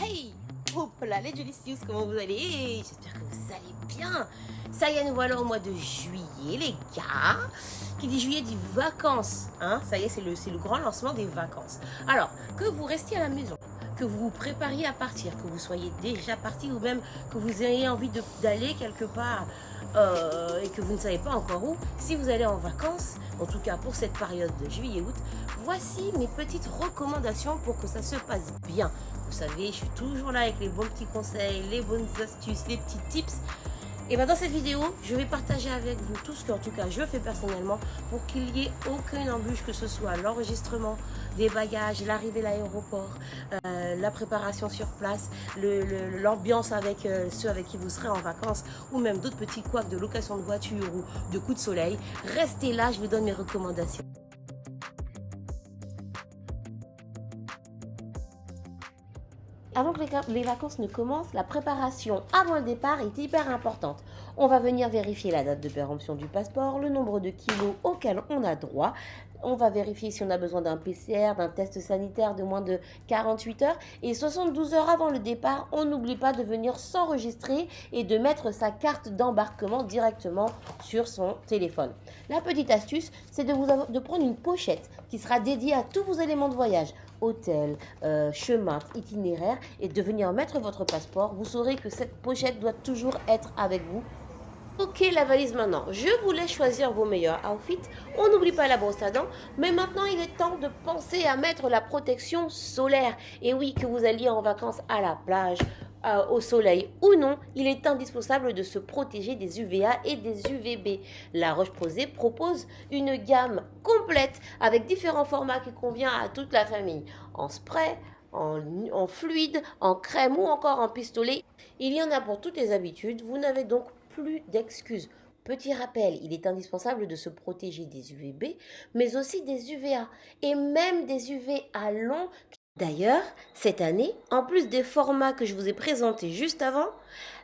Hey! Hop là, les Jolicious, comment vous allez? J'espère que vous allez bien. Ça y est, nous voilà au mois de juillet, les gars. Qui dit juillet dit vacances. Hein? Ça y est, c'est le grand lancement des vacances. Alors, que vous restiez à la maison, que vous vous prépariez à partir, que vous soyez déjà parti ou même que vous ayez envie d'aller quelque part et que vous ne savez pas encore où, si vous allez en vacances, en tout cas pour cette période de juillet-août, voici mes petites recommandations pour que ça se passe bien. Vous savez, je suis toujours là avec les bons petits conseils, les bonnes astuces, les petits tips. Et bien dans cette vidéo, je vais partager avec vous tout ce que, en tout cas, je fais personnellement pour qu'il n'y ait aucune embûche, que ce soit l'enregistrement des bagages, l'arrivée à l'aéroport, la préparation sur place, l'ambiance avec ceux avec qui vous serez en vacances, ou même d'autres petits couacs de location de voiture ou de coups de soleil. Restez là, je vous donne mes recommandations. Avant que les vacances ne commencent, la préparation avant le départ est hyper importante. On va venir vérifier la date de péremption du passeport, le nombre de kilos auxquels on a droit. On va vérifier si on a besoin d'un PCR, d'un test sanitaire de moins de 48 heures. Et 72 heures avant le départ, on n'oublie pas de venir s'enregistrer et de mettre sa carte d'embarquement directement sur son téléphone. La petite astuce, c'est de prendre une pochette qui sera dédiée à tous vos éléments de voyage. Hôtel, chemin, itinéraire, et de venir mettre votre passeport. Vous saurez que cette pochette doit toujours être avec vous. Ok, la valise maintenant. Je vous laisse choisir vos meilleurs outfits. On n'oublie pas la brosse à dents. Mais maintenant, il est temps de penser à mettre la protection solaire. Et oui, que vous alliez en vacances à la plage, au soleil ou non, il est indispensable de se protéger des UVA et des UVB. La Roche-Posay propose une gamme complète avec différents formats qui convient à toute la famille. En spray, en fluide, en crème ou encore en pistolet. Il y en a pour toutes les habitudes. Vous n'avez donc plus d'excuses. Petit rappel, il est indispensable de se protéger des UVB, mais aussi des UVA et même des UVA longs. D'ailleurs, cette année, en plus des formats que je vous ai présentés juste avant,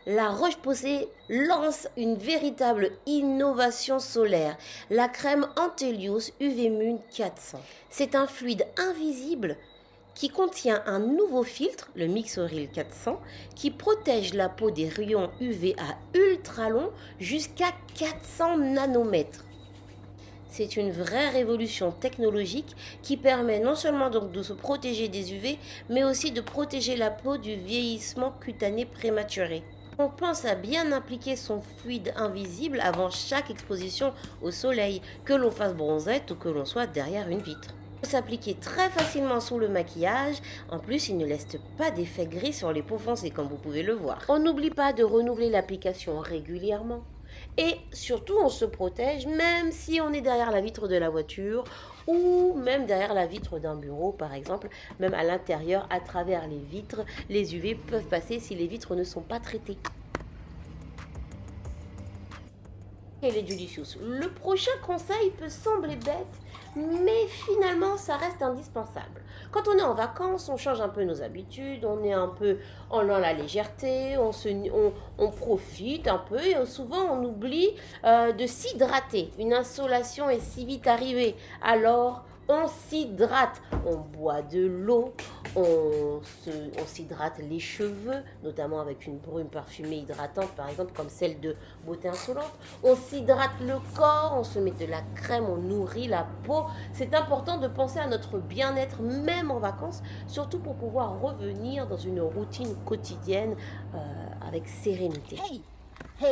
la Roche-Posay lance une véritable innovation solaire, la crème Antelios UV Moon 400. C'est un fluide invisible qui contient un nouveau filtre, le Mixoryl 400, qui protège la peau des rayons UVA ultra longs jusqu'à 400 nanomètres. C'est une vraie révolution technologique qui permet non seulement donc de se protéger des UV, mais aussi de protéger la peau du vieillissement cutané prématuré. On pense à bien appliquer son fluide invisible avant chaque exposition au soleil, que l'on fasse bronzette ou que l'on soit derrière une vitre. Il peut s'appliquer très facilement sous le maquillage. En plus, il ne laisse pas d'effet gris sur les peaux foncées, comme vous pouvez le voir. On n'oublie pas de renouveler l'application régulièrement. Et surtout, on se protège même si on est derrière la vitre de la voiture ou même derrière la vitre d'un bureau, par exemple. Même à l'intérieur, à travers les vitres, les UV peuvent passer si les vitres ne sont pas traitées. Et les Jolicious, le prochain conseil peut sembler bête, mais finalement ça reste indispensable. Quand on est en vacances, on change un peu nos habitudes, on est un peu en la légèreté, on profite un peu et souvent on oublie de s'hydrater. Une insolation est si vite arrivée, alors on s'hydrate, on boit de l'eau, on s'hydrate les cheveux, notamment avec une brume parfumée hydratante, par exemple, comme celle de Beauté Insolente. On s'hydrate le corps, on se met de la crème, on nourrit la peau. C'est important de penser à notre bien-être, même en vacances, surtout pour pouvoir revenir dans une routine quotidienne avec sérénité. Hey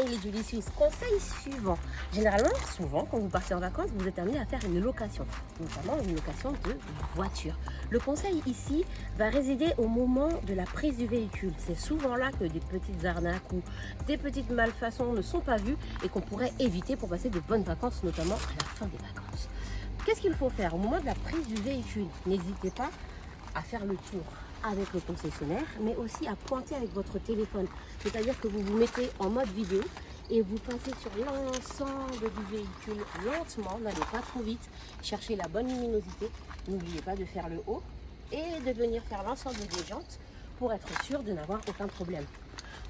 les Jolicious, conseil suivant. Généralement, souvent, quand vous partez en vacances, vous êtes amené à faire une location, notamment une location de voiture. Le conseil ici va résider au moment de la prise du véhicule. C'est souvent là que des petites arnaques ou des petites malfaçons ne sont pas vues et qu'on pourrait éviter pour passer de bonnes vacances, notamment à la fin des vacances. Qu'est-ce qu'il faut faire au moment de la prise du véhicule? N'hésitez pas à faire le tour avec le concessionnaire, mais aussi à pointer avec votre téléphone. C'est-à-dire que vous vous mettez en mode vidéo et vous passez sur l'ensemble du véhicule lentement, n'allez pas trop vite, cherchez la bonne luminosité, n'oubliez pas de faire le haut et de venir faire l'ensemble des jantes pour être sûr de n'avoir aucun problème.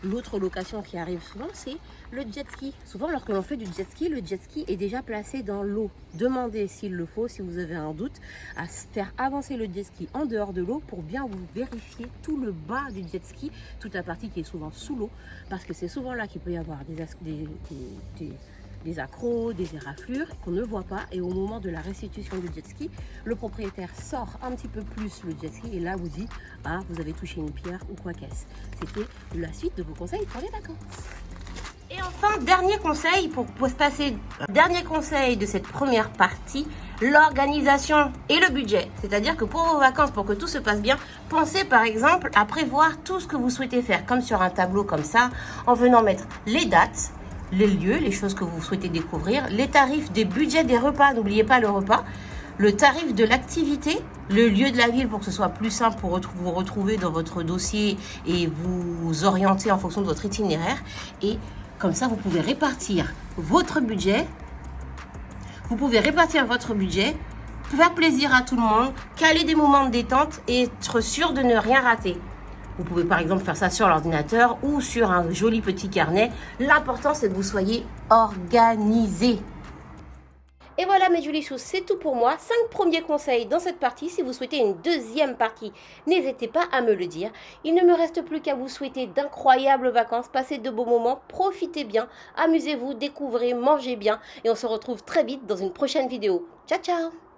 L'autre location qui arrive souvent, c'est le jet ski. Souvent, lorsque l'on fait du jet ski, le jet ski est déjà placé dans l'eau. Demandez s'il le faut, si vous avez un doute, à faire avancer le jet ski en dehors de l'eau pour bien vous vérifier tout le bas du jet ski, toute la partie qui est souvent sous l'eau, parce que c'est souvent là qu'il peut y avoir des accros, des éraflures qu'on ne voit pas, et au moment de la restitution du jet ski, le propriétaire sort un petit peu plus le jet ski et là vous dit ah vous avez touché une pierre ou quoi qu'est-ce. C'était la suite de vos conseils pour les vacances. Et enfin, dernier conseil pour se passer, dernier conseil de cette première partie, l'organisation et le budget. C'est-à-dire que pour vos vacances, pour que tout se passe bien, pensez par exemple à prévoir tout ce que vous souhaitez faire, comme sur un tableau comme ça, en venant mettre les dates, les lieux, les choses que vous souhaitez découvrir, les tarifs des budgets des repas, n'oubliez pas le repas, le tarif de l'activité, le lieu de la ville pour que ce soit plus simple pour vous retrouver dans votre dossier et vous orienter en fonction de votre itinéraire. Et comme ça, vous pouvez répartir votre budget. Vous pouvez répartir votre budget, faire plaisir à tout le monde, caler des moments de détente et être sûr de ne rien rater. Vous pouvez par exemple faire ça sur l'ordinateur ou sur un joli petit carnet. L'important, c'est que vous soyez organisé. Et voilà mes Julie Chou, c'est tout pour moi. 5 premiers conseils dans cette partie. Si vous souhaitez une deuxième partie, n'hésitez pas à me le dire. Il ne me reste plus qu'à vous souhaiter d'incroyables vacances. Passez de beaux moments, profitez bien, amusez-vous, découvrez, mangez bien. Et on se retrouve très vite dans une prochaine vidéo. Ciao ciao!